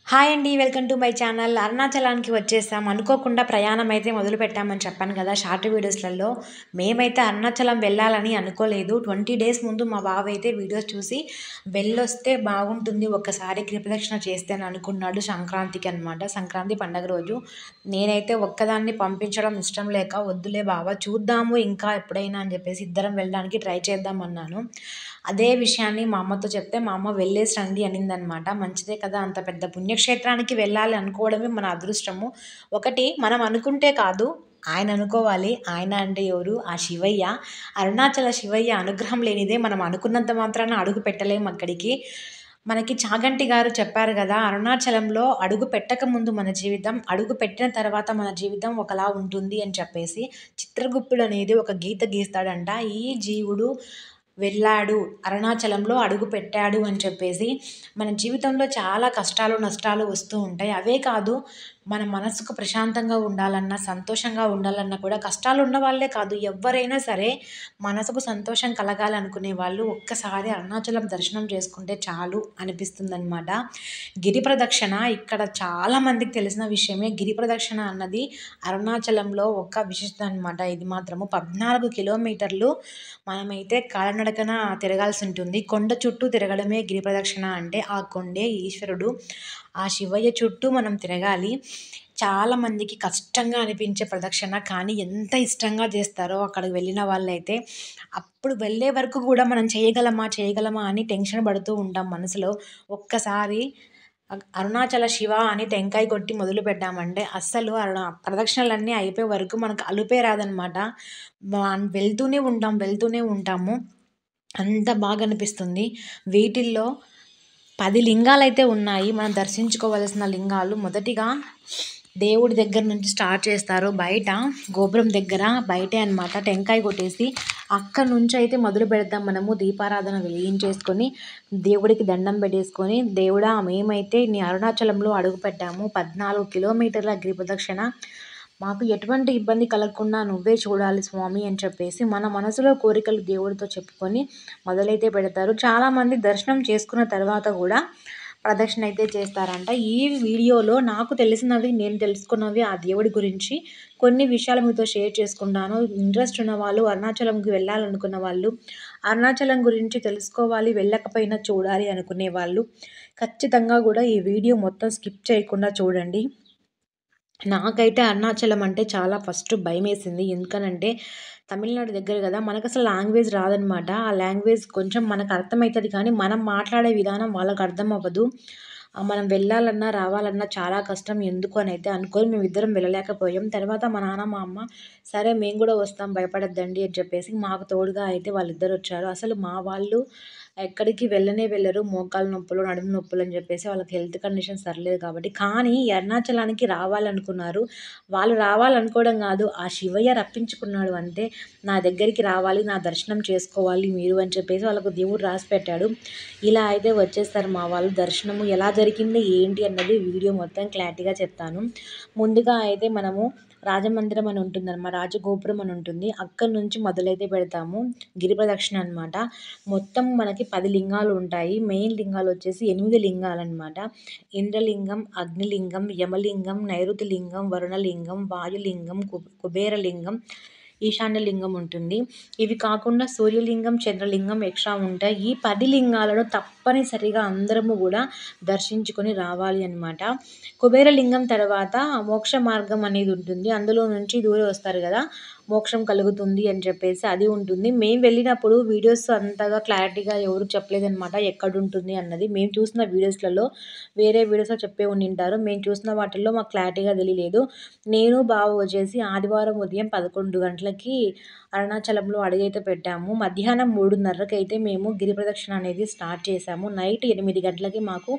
Hi అండి. Welcome to my channel. అరుణాచలానికి వచ్చేసాం. అనుకోకుండా ప్రయాణం అయితే మొదలుపెట్టామని చెప్పాను కదా! షార్ట్ వీడియోస్‌లలో. మేమైతే అరుణాచలం వెళ్ళాలని అనుకోలేదు. 20 డేస్ ముందు మా బావ అయితే వీడియోస్ చూసి వెళ్ళొస్తే బాగుంటుంది ఒక్కసారి గిరిప్రదక్షిణ చేస్తే అని అనుకున్నాడు సంక్రాంతికి అనమాట. సంక్రాంతి పండగ రోజు. నేనైతే ఒక్కదాన్ని పంపించడం ఇష్టం లేక వద్దులే బావ చూద్దాము ఇంకా ఎప్పుడైనా అని చెప్పేసి ఇద్దరం వెళ్ళడానికి ట్రై చేద్దాం అన్నాను. అదే విషయాన్ని మా అమ్మతో చెప్తే మా అమ్మ వెళ్ళేసి రండి అనిందనమాట. మంచిదే కదా! అంత పెద్ద పుణ్యక్షేత్రానికి వెళ్ళాలి అనుకోవడమే మన అదృష్టము. ఒకటి మనం అనుకుంటే కాదు, ఆయన అనుకోవాలి. ఆయన అంటే ఎవరు? ఆ శివయ్య. అరుణాచల శివయ్య అనుగ్రహం లేనిదే మనం అనుకున్నంత మాత్రాన అడుగు పెట్టలేం అక్కడికి. మనకి చాగంటి గారు చెప్పారు గదా! అరుణాచలంలో అడుగు పెట్టకముందు మన జీవితం, అడుగు పెట్టిన తర్వాత మన జీవితం ఒకలా ఉంటుంది అని చెప్పేసి, చిత్రగుప్తుడు అనేది ఒక గీత గీస్తాడంట. ఈ జీవుడు వెళ్ళాడు, అరుణాచలంలో అడుగుపెట్టాడు అని చెప్పేసి, మన జీవితంలో చాలా కష్టాలు, నష్టాలు వస్తూ ఉంటాయి. అవే కాదు, మన మనసుకు ప్రశాంతంగా ఉండాలన్నా, సంతోషంగా ఉండాలన్నా కూడా కష్టాలు ఉన్నవాళ్ళే కాదు, ఎవ్వరైనా సరే మనసుకు సంతోషం కలగాలనుకునే వాళ్ళు ఒక్కసారి అరుణాచలం దర్శనం చేసుకుంటే చాలు అనిపిస్తుందనమాట. గిరి ప్రదక్షిణ ఇక్కడ చాలా మందికి తెలిసిన విషయమే. గిరి ప్రదక్షిణ అన్నది అరుణాచలంలో ఒక విశిష్టత అనమాట. ఇది మాత్రము 14 కిలోమీటర్లు మనమైతే కాలినడకన తిరగాల్సి ఉంటుంది. కొండ చుట్టూ తిరగడమే గిరి ప్రదక్షిణ అంటే. ఆ కొండే ఈశ్వరుడు. ఆ శివయ్య చుట్టూ మనం తిరగాలి. చాలామందికి కష్టంగా అనిపించే ప్రదక్షిణ. కానీ ఎంత ఇష్టంగా చేస్తారో అక్కడికి వెళ్ళిన వాళ్ళైతే. అప్పుడు వెళ్ళే వరకు కూడా మనం చేయగలమా? చేయగలమా? అని టెన్షన్ పడుతూ ఉంటాం మనసులో. ఒక్కసారి అరుణాచల శివ అని టెంకాయ కొట్టి మొదలుపెట్టామంటే అస్సలు ప్రదక్షిణలన్నీ అయిపోయే వరకు మనకు అలుపే రాదనమాట. వెళ్తూనే ఉంటాం, వెళ్తూనే ఉంటాము. అంత బాగా అనిపిస్తుంది. వీటిల్లో 10 లింగాలైతే ఉన్నాయి. మనం దర్శించుకోవలసిన లింగాలు. మొదటిగా దేవుడి దగ్గర నుంచి స్టార్ట్ చేస్తారు. బయట గోపురం దగ్గర బయటే అనమాట. టెంకాయ కొట్టేసి అక్కడి నుంచి అయితే మొదలు పెడతాం మనము. దీపారాధన వెలిగించేసుకొని దేవుడికి దండం పెట్టేసుకొని, దేవుడా మేమైతే నీ అరుణాచలంలో అడుగుపెట్టాము. 14 కిలోమీటర్ల గిరి ప్రదక్షిణ. మాకు ఎటువంటి ఇబ్బంది కలగకుండా నువ్వే చూడాలి స్వామి అని చెప్పేసి మన మనసులో కోరికలు దేవుడితో చెప్పుకొని మొదలైతే పెడతారు. చాలామంది దర్శనం చేసుకున్న తర్వాత కూడా ప్రదక్షిణ అయితే చేస్తారంట. ఈ వీడియోలో నాకు తెలిసినవి, నేను తెలుసుకున్నవి ఆ దేవుడి గురించి కొన్ని విషయాలు మీతో షేర్ చేసుకుంటాను. ఇంట్రెస్ట్ ఉన్న వాళ్ళు, అరుణాచలంకి వెళ్ళాలనుకున్న వాళ్ళు, అరుణాచలం గురించి తెలుసుకోవాలి, వెళ్ళకపోయినా చూడాలి అనుకునే వాళ్ళు ఖచ్చితంగా కూడా ఈ వీడియో మొత్తం స్కిప్ చేయకుండా చూడండి. నాకైతే అరుణాచలం అంటే చాలా ఫస్ట్ భయమేసింది. ఎందుకనంటే తమిళనాడు దగ్గర గదా! మనకసలు లాంగ్వేజ్ రాదనమాట. ఆ లాంగ్వేజ్ కొంచెం మనకు అర్థమైతది కానీ, మనం మాట్లాడే విధానం వాళ్ళకి అర్థం అవ్వదు. మనం వెళ్ళాలన్నా, రావాలన్నా చాలా కష్టం. ఎందుకు అనైతే అనుకోని మేమిద్దరం వెళ్ళలేకపోయాం. తర్వాత మా నాన్న, మా అమ్మ సరే మేము గూడా వస్తాం భయపడొద్దండి అని చెప్పేసి మాకు తోడుగా అయితే వాళ్ళిద్దరొచ్చారు. అసలు మా వాళ్ళు ఎక్కడికి వెళ్ళనే వెళ్ళరు. మోకాళ్ళ నొప్పులు, నడుము నొప్పులు అని చెప్పేసి వాళ్ళకి హెల్త్ కండిషన్ సరిలేదు కాబట్టి. కానీ ఈ అరుణాచలానికి రావాలనుకున్నారు. వాళ్ళు రావాలనుకోవడం గాదు, ఆ శివయ్య రప్పించుకున్నాడు అంతే. నా దగ్గరికి రావాలి, నా దర్శనం చేసుకోవాలి మీరు అని చెప్పేసి వాళ్ళకు దేవుడు రాసిపెట్టాడు. ఇలా అయితే వచ్చేస్తారు మా వాళ్ళు. దర్శనము ఎలా జరిగింది, ఏంటి అన్నది వీడియో మొత్తం క్లారిటీగా చెప్తాను. ముందుగా అయితే మనము రాజమందిరం అని ఉంటుందన్నమాట. రాజగోపురం అని ఉంటుంది. అక్కడి నుంచి మొదలైతే పెడతాము. గిరి ప్రదక్షిణ అనమాట. మొత్తం మనకి 10 లింగాలు ఉంటాయి. మెయిన్ లింగాలు వచ్చేసి 8 లింగాలన్నమాట. ఇంద్రలింగం, అగ్నిలింగం, యమలింగం, నైరుతి లింగం, వరుణలింగం, వాయులింగం, కుబేరలింగం, ఈశాన్యలింగం ఉంటుంది. ఇవి కాకుండా సూర్యలింగం, చంద్రలింగం ఎక్స్ట్రా ఉంటాయి. ఈ 10 లింగాలను తప్పనిసరిగా అందరము కూడా దర్శించుకొని రావాలి అనమాట. కుబేరలింగం తర్వాత మోక్ష మార్గం అనేది ఉంటుంది. అందులో నుంచి దూరి వస్తారు కదా, మోక్షం కలుగుతుంది అని చెప్పేసి అది ఉంటుంది. మేము వెళ్ళినప్పుడు వీడియోస్ అంతగా క్లారిటీగా ఎవరు చెప్పలేదనమాట ఎక్కడుంటుంది అన్నది. మేము చూసిన వీడియోస్లలో వేరే వీడియోస్లో చెప్పే ఉండింటారు. మేము చూసిన వాటిల్లో మాకు క్లారిటీగా తెలియలేదు. నేను బావ వచ్చేసి ఆదివారం ఉదయం 11 గంటలకి అరుణాచలంలో అడుగైతే పెట్టాము. మధ్యాహ్నం 3:30కి అయితే మేము గిరి ప్రదక్షిణ అనేది స్టార్ట్ చేశాము. నైట్ 8 గంటలకి మాకు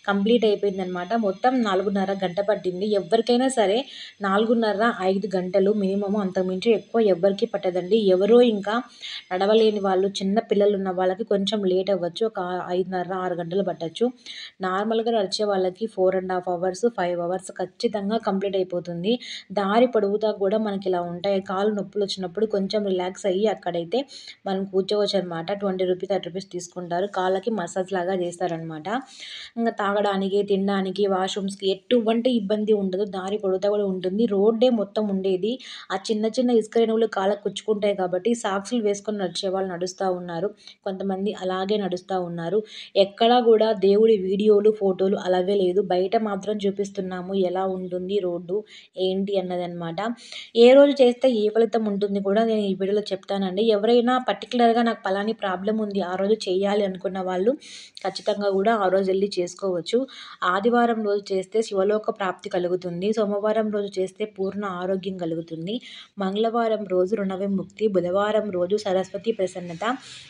కంప్లీట్ అయిపోయిందనమాట. మొత్తం 4:30 గంట పట్టింది. ఎవరికైనా సరే 4:30, 5 గంటలు మినిమమ్, అంతకుమించి ఎక్కువ ఎవ్వరికీ పట్టదండి. ఎవరో ఇంకా నడవలేని వాళ్ళు, చిన్న పిల్లలు ఉన్న వాళ్ళకి కొంచెం లేట్ అవ్వచ్చు. ఒక 5:30, 6 గంటలు పట్టొచ్చు. నార్మల్‌గా నడిచే వాళ్ళకి 4½ అవర్స్, 5 అవర్స్ ఖచ్చితంగా కంప్లీట్ అయిపోతుంది. దారి పొడవుతా కూడా మనకి ఇలా ఉంటాయి. కాళ్ళు నొప్పులు వచ్చినప్పుడు కొంచెం రిలాక్స్ అయ్యి అక్కడైతే మనం కూర్చోవచ్చు అనమాట. 20 రూపీస్, 30 రూపీస్ తీసుకుంటారు. కాళ్ళకి మసాజ్ లాగా చేస్తారనమాట. ఇంక తాగడానికి, తినడానికి, వాష్రూమ్స్కి ఎటువంటి ఇబ్బంది ఉండదు. దారి పొడవుతా కూడా ఉంటుంది. రోడ్డే మొత్తం ఉండేది. ఆ చిన్న చిన్న ఇసుక రేణువులు కాళ్ళకు కుచ్చుకుంటాయి కాబట్టి సాక్సులు వేసుకొని నడిచేవాళ్ళు నడుస్తూ ఉన్నారు. కొంతమంది అలాగే నడుస్తూ ఉన్నారు. ఎక్కడా కూడా దేవుడి వీడియోలు, ఫోటోలు అలాగే లేదు. బయట మాత్రం చూపిస్తున్నాము ఎలా ఉంటుంది రోడ్డు ఏంటి అన్నదనమాట. ఏ రోజు చేస్తే ఏ ఫలితం ఉంటుంది కూడా నేను ఈ వీడియోలో చెప్తానండి. ఎవరైనా పర్టికులర్‌గా నాకు పలాని ప్రాబ్లమ్ ఉంది, ఆ రోజు చేయాలి అనుకున్న వాళ్ళు ఖచ్చితంగా కూడా ఆ రోజు వెళ్లి చేసుకోవచ్చు. ఆదివారం రోజు చేస్తే శివలోక ప్రాప్తి కలుగుతుంది. సోమవారం రోజు చేస్తే పూర్ణ ఆరోగ్యం కలుగుతుంది. మంగళవారం రోజు రుణ విముక్తి, బుధవారం రోజు సరస్వతి ప్రసన్నత,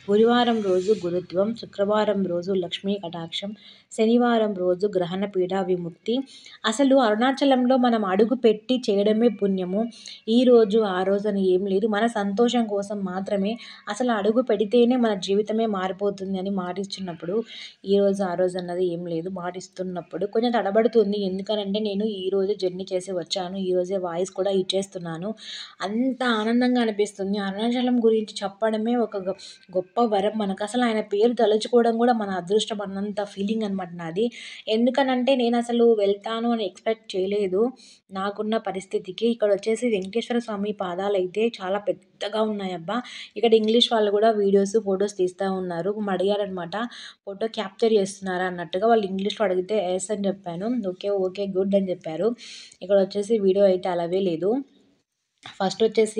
గురువారం రోజు గురుత్వం, శుక్రవారం రోజు లక్ష్మీ కటాక్షం, శనివారం రోజు గ్రహణ పీడ విముక్తి. అసలు అరుణాచలంలో మనం అడుగు పెట్టి చేయడమే పుణ్యము. ఈరోజు ఆ రోజు అని ఏం లేదు. మన సంతోషం కోసం మాత్రమే అసలు అడుగు పెడితేనే మన జీవితమే మారిపోతుంది అని మాటిస్తున్నప్పుడు ఈరోజు ఆ రోజు అన్నది ఏం లేదు. మాటిస్తున్నప్పుడు కొంచెం తడబడుతుంది. ఎందుకనంటే నేను ఈరోజు జర్నీ చేసి వచ్చాను. ఈరోజే వాయిస్ కూడా ఇచ్చేస్తున్నాను. అంత ఆనందంగా అనిపిస్తుంది. అరుణాచలం గురించి చెప్పడమే ఒక గొప్ప వరం మనకు. అసలు ఆయన పేరు తలుచుకోవడం కూడా మన అదృష్టం అన్నంత ఫీలింగ్ అనమాట నాది. ఎందుకనంటే నేను అసలు వెళ్తాను అని ఎక్స్‌పెక్ట్ చేయలేదు. నాకున్న పరిస్థితికి. ఇక్కడ వచ్చేసి వెంకటేశ్వర స్వామి పాదాలైతే చాలా పెద్దగా ఉన్నాయబ్బా! ఇక్కడ ఇంగ్లీష్ వాళ్ళు కూడా వీడియోస్, ఫోటోస్ తీస్తా ఉన్నారు. అడిగారనమాట. ఫోటో క్యాప్చర్ చేస్తున్నారా అన్నట్టుగా. వాళ్ళు ఇంగ్లీష్‌లో అడిగితే యెస్ అని చెప్పాను. ఓకే. ఓకే. గుడ్ అని చెప్పారు. ఇక్కడ వచ్చేసి వీడియో అయితే అలాగే లేదు. ఫస్ట్ వచ్చేసి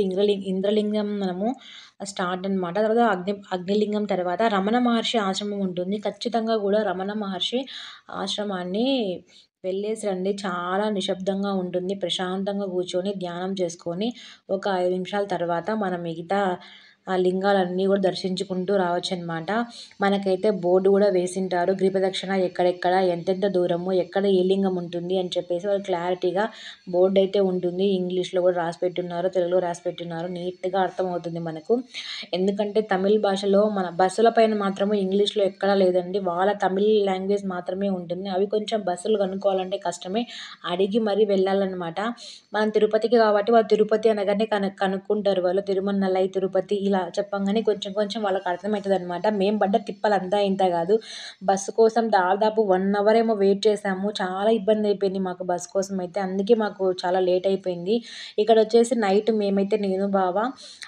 ఇంద్రలింగం మనము స్టార్ట్ అనమాట. తర్వాత అగ్నిలింగం తర్వాత రమణ మహర్షి ఆశ్రమం ఉంటుంది. ఖచ్చితంగా కూడా రమణ మహర్షి ఆశ్రమాన్ని వెళ్ళేసి రండి. చాలా నిశ్శబ్దంగా ఉంటుంది. ప్రశాంతంగా కూర్చొని ధ్యానం చేసుకొని ఒక 5 నిమిషాల తర్వాత మనం మిగతా ఆ లింగాలన్నీ కూడా దర్శించుకుంటూ రావచ్చనమాట. మనకైతే బోర్డు కూడా వేసింటారు. గిరిప్రదక్షిణ ఎక్కడెక్కడ, ఎంతెంత దూరము, ఎక్కడ ఏ లింగం ఉంటుంది అని చెప్పేసి వాళ్ళు క్లారిటీగా బోర్డు అయితే ఉంటుంది. ఇంగ్లీష్‌లో కూడా రాసిపెట్టున్నారు. తెలుగులో రాసిపెట్టున్నారు. నీట్‌గా అర్థమవుతుంది మనకు. ఎందుకంటే తమిళ్ భాషలో మన బస్సుల పైన మాత్రము ఇంగ్లీష్‌లో ఎక్కడా లేదండి. వాళ్ళ తమిళ్ లాంగ్వేజ్ మాత్రమే ఉంటుంది. అవి కొంచెం బస్సులు కనుక్కోవాలంటే కష్టమే. అడిగి మరీ వెళ్ళాలనమాట. మనం తిరుపతికి కాబట్టి వాళ్ళు తిరుపతి అనగానే కనుక్కుంటారు వాళ్ళు. తిరుమన్నలై, తిరుపతి ఇలా చెప్పంగానే కొంచెం కొంచెం వాళ్ళకి అర్థమవుతదనమాట. మేము పడ్డ తిప్పలంతా ఇంత కాదు. బస్సు కోసం దాదాపు 1 అవర్ ఏమో వెయిట్ చేశాము. చాలా ఇబ్బంది అయిపోయింది మాకు బస్సు కోసం అయితే. అందుకే మాకు చాలా లేట్ అయిపోయింది. ఇక్కడ వచ్చేసి నైట్ మేమైతే నేను, బావ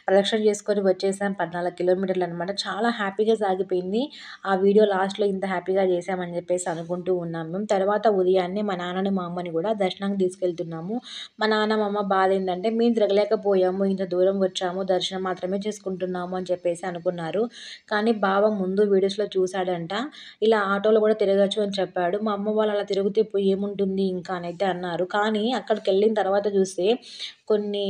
ప్రదక్షిణ చేసుకొని వచ్చేసాం. 14 కిలోమీటర్లు అనమాట. చాలా హ్యాపీగా సాగిపోయింది. ఆ వీడియో లాస్ట్‌లో ఇంత హ్యాపీగా చేశామని చెప్పేసి అనుకుంటూ ఉన్నాం మేము. తర్వాత ఉదయాన్నే మా నాన్నని, మా అమ్మని కూడా దర్శనానికి తీసుకెళ్తున్నాము. మా నాన్న, మా అమ్మ బాధ ఏందంటే మేము తిరగలేకపోయాము. ఇంత దూరం వచ్చాము. దర్శనం మాత్రమే చేసుకుంటున్నాము అని చెప్పేసి అనుకున్నారు. కానీ బావ ముందు వీడియోస్‌లో చూసాడంట. ఇలా ఆటోలో కూడా తిరగొచ్చు అని చెప్పాడు. మా అమ్మ వాళ్ళు అలా తిరిగితే ఏముంటుంది ఇంకా అనైతే అన్నారు. కానీ అక్కడికెళ్ళిన తర్వాత చూస్తే కొన్ని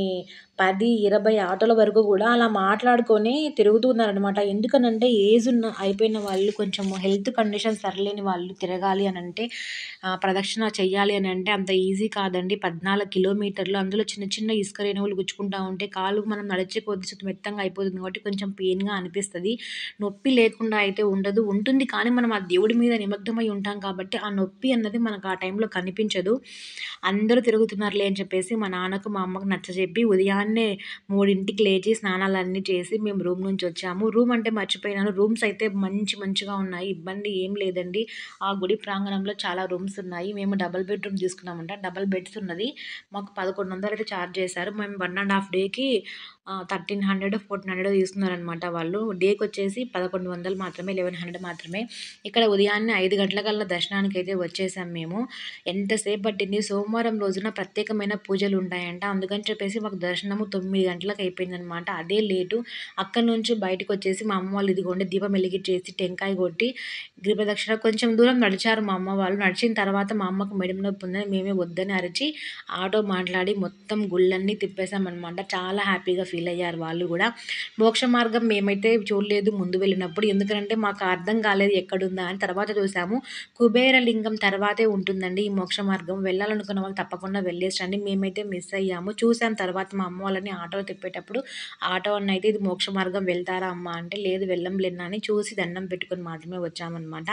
10, 20 ఆటోల వరకు కూడా అలా మాట్లాడుకొని తిరుగుతున్నారనమాట. ఎందుకనంటే ఏజ్ అయిపోయిన వాళ్ళు, కొంచెం హెల్త్ కండిషన్ సరిలేని వాళ్ళు తిరగాలి అనంటే ప్రదక్షిణ చెయ్యాలి అనంటే అంత ఈజీ కాదండి. 14 కిలోమీటర్లు, అందులో చిన్న చిన్న ఇసుక రేణువులు గుచ్చుకుంటా ఉంటే కాలు మనం నడిచే కొద్దీ మెత్తంగా అయిపోతుంది కాబట్టి కొంచెం పెయిన్‌గా అనిపిస్తది. నొప్పి లేకుండా అయితే ఉండదు. ఉంటుంది కానీ మనం ఆ దేవుడి మీద నిమగ్నమై ఉంటాం కాబట్టి ఆ నొప్పి అన్నది మనకు ఆ టైంలో కనిపించదు. అందరూ తిరుగుతున్నారులే అని చెప్పేసి మా నాన్నకు, మా అమ్మకు నచ్చజెప్పి ఉదయాన్నే 3కి లేచి స్నానాలన్నీ చేసి మేము రూమ్ నుంచి వచ్చాము. రూమ్ అంటే మర్చిపోయినాను. రూమ్స్ అయితే మంచిగా ఉన్నాయి. ఇబ్బంది ఏం లేదండి. ఆ గుడి ప్రాంగణంలో చాలా రూమ్స్ ఉన్నాయి. మేము డబుల్ బెడ్‌రూమ్ తీసుకున్నామంట. డబుల్ బెడ్స్ ఉన్నది. మాకు 1100 అయితే చార్జ్ చేశారు. మేము 1 ½ డేకి 1300, 1400 తీసుకున్నారనమాట వాళ్ళు. డేకొచ్చేసి 1100 మాత్రమే, 1100 మాత్రమే. ఇక్కడ ఉదయాన్నే 5 గంటలకల్లా దర్శనానికైతే వచ్చేసాం మేము. ఎంతసేపు పట్టింది. సోమవారం రోజున ప్రత్యేకమైన పూజలు ఉంటాయంట. అందుకని చెప్పేసి మాకు దర్శనము 9 గంటలకు అయిపోయిందనమాట. అదే లేటు. అక్కడి నుంచి బయటకొచ్చేసి మా అమ్మ వాళ్ళు ఇదిగోండి దీపం వెలిగించేసి, టెంకాయ కొట్టి, గిరిప్రదక్షిణ కొంచెం దూరం నడిచారు మా అమ్మ వాళ్ళు. నడిచిన తర్వాత మా అమ్మకు మెడమ నొప్పి ఉందని మేమే వద్దని అరిచి ఆటో మాట్లాడి మొత్తం గుళ్ళన్నీ తిప్పేసామనమాట. చాలా హ్యాపీగా ఫీల్ అయ్యారు వాళ్ళు కూడా. మోక్ష మార్గం మేమైతే చూడలేదు ముందు వెళ్ళినప్పుడు. ఎందుకంటే మాకు అర్థం కాలేదు ఎక్కడుందా అని. తర్వాత చూసాము. కుబేరలింగం తర్వాతే ఉంటుందండి ఈ మోక్ష మార్గం. వెళ్ళాలనుకున్న వాళ్ళు తప్పకుండా వెళ్ళేసి రండి. మేమైతే మిస్ అయ్యాము. చూసాం తర్వాత మా అమ్మ వాళ్ళని ఆటోలో తిప్పేటప్పుడు ఆటో అన్న అయితే ఇది మోక్ష మార్గం వెళ్తారా అమ్మ అంటే లేదు వెళ్ళంలేనా అని చూసి దండం పెట్టుకొని మాత్రమే వచ్చామన్నమాట.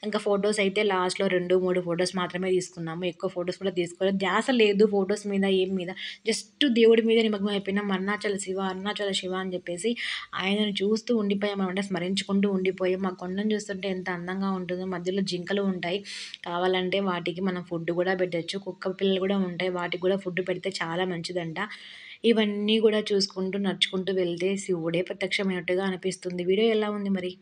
ఇంకా ఫొటోస్ అయితే లాస్ట్‌లో 2, 3 ఫొటోస్ మాత్రమే తీసుకున్నాము. ఎక్కువ ఫొటోస్ కూడా తీసుకోలేదు. ధ్యాస లేదు ఫొటోస్ మీద ఏం మీద. జస్ట్ దేవుడి మీద నిమగ్నం అయిపోయినాం. అరుణాచలం అరుణాచల శివ, అరుణాచల శివ అని చెప్పేసి ఆయనను చూస్తూ ఉండిపోయామనమాట. స్మరించుకుంటూ ఉండిపోయాం. ఆ కొండను చూస్తుంటే ఎంత అందంగా ఉంటుందో. మధ్యలో జింకలు ఉంటాయి. కావాలంటే వాటికి మనం ఫుడ్ గూడా పెట్టొచ్చు. కుక్క పిల్లలు గూడా ఉంటాయి. వాటికి గూడా ఫుడ్ పెడితే చాలా మంచిదంట. ఇవన్నీ గూడా చూసుకుంటూ, నడుచుకుంటూ వెళ్తే శివుడే ప్రత్యక్షమైనట్టుగా అనిపిస్తుంది. వీడియో ఎలా ఉంది మరి?